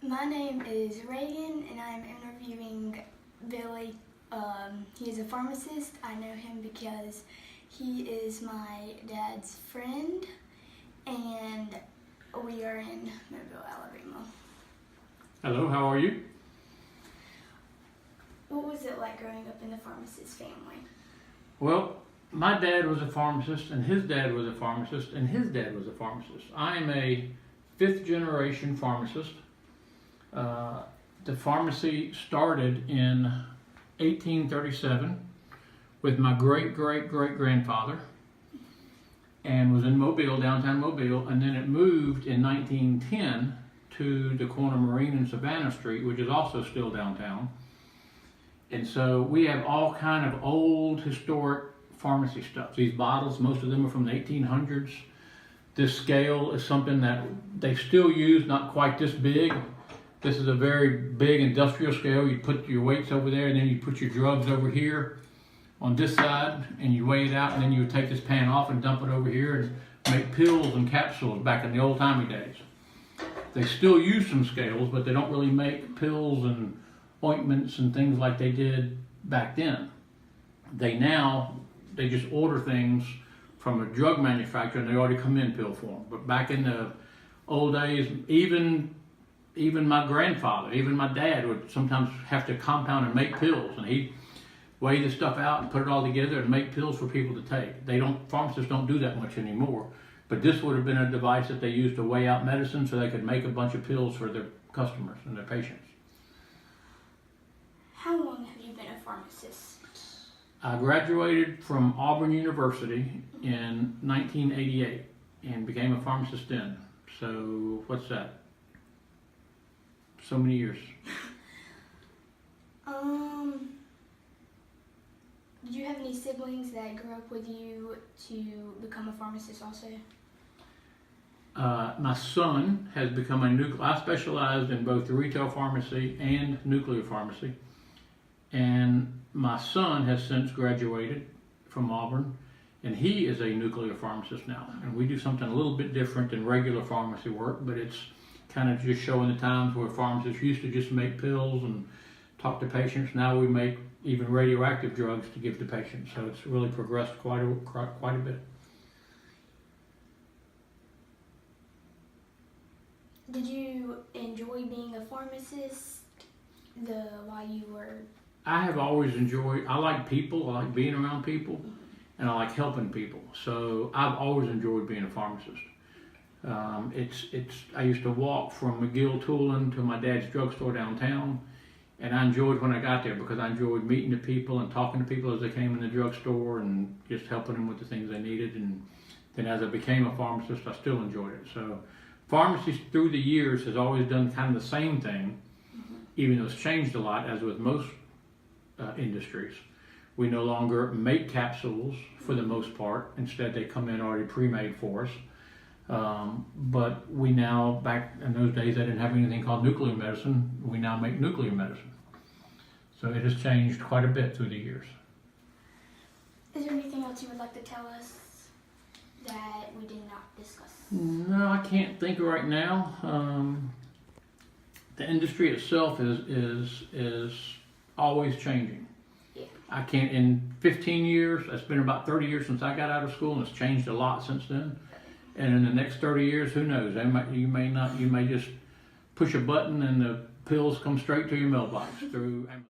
My name is Regan, and I'm interviewing Billy. He is a pharmacist. I know him because he is my dad's friend, and we are in Mobile, Alabama. Hello, how are you? What was it like growing up in the pharmacist family? Well, my dad was a pharmacist, and his dad was a pharmacist, and his dad was a pharmacist. I am a fifth generation pharmacist. The pharmacy started in 1837 with my great-great-great-grandfather and was in Mobile, downtown Mobile, and then it moved in 1910 to the corner of Marine and Savannah Street, which is also still downtown. And so we have all kind of old historic pharmacy stuff. These bottles, most of them are from the 1800s. This scale is something that they still use, not quite this big. This is a very big industrial scale. You put your weights over there, and then you put your drugs over here on this side, and you weigh it out, and then you would take this pan off and dump it over here and make pills and capsules back in the old-timey days. They still use some scales, but they don't really make pills and ointments and things like they did back then. They just order things from a drug manufacturer, and they already come in pill form. But back in the old days, even my grandfather, even my dad would sometimes have to compound and make pills, and he'd weigh the stuff out and put it all together and make pills for people to take. Pharmacists don't do that much anymore, but this would have been a device that they used to weigh out medicine so they could make a bunch of pills for their customers and their patients. How long have you been a pharmacist? I graduated from Auburn University in 1988 and became a pharmacist then. So what's that? So many years. Did you have any siblings that grew up with you to become a pharmacist also? My son has become I specialized in both the retail pharmacy and nuclear pharmacy. And my son has since graduated from Auburn, and he is a nuclear pharmacist now. And we do something a little bit different than regular pharmacy work, but it's kind of just showing the times where pharmacists used to just make pills and talk to patients. Now we make even radioactive drugs to give to patients. So it's really progressed quite a bit. Did you enjoy being a pharmacist while you were? I have always I like people, I like being around people, and I like helping people. So I've always enjoyed being a pharmacist. I used to walk from McGill Tooling to my dad's drugstore downtown, and I enjoyed when I got there because I enjoyed meeting the people and talking to people as they came in the drugstore and just helping them with the things they needed. And then as I became a pharmacist, I still enjoyed it. So pharmacy through the years has always done kind of the same thing, even though it's changed a lot, as with most industries. We no longer make capsules for the most part. Instead, they come in already pre-made for us. But we now, back in those days, they didn't have anything called nuclear medicine. We now make nuclear medicine. So it has changed quite a bit through the years. Is there anything else you would like to tell us that we did not discuss? No, I can't think right now. The industry itself is always changing. Yeah. I can't, in 15 years, it's been about 30 years since I got out of school, and it's changed a lot since then. And in the next 30 years, who knows? You may just push a button and the pills come straight to your mailbox through Amazon.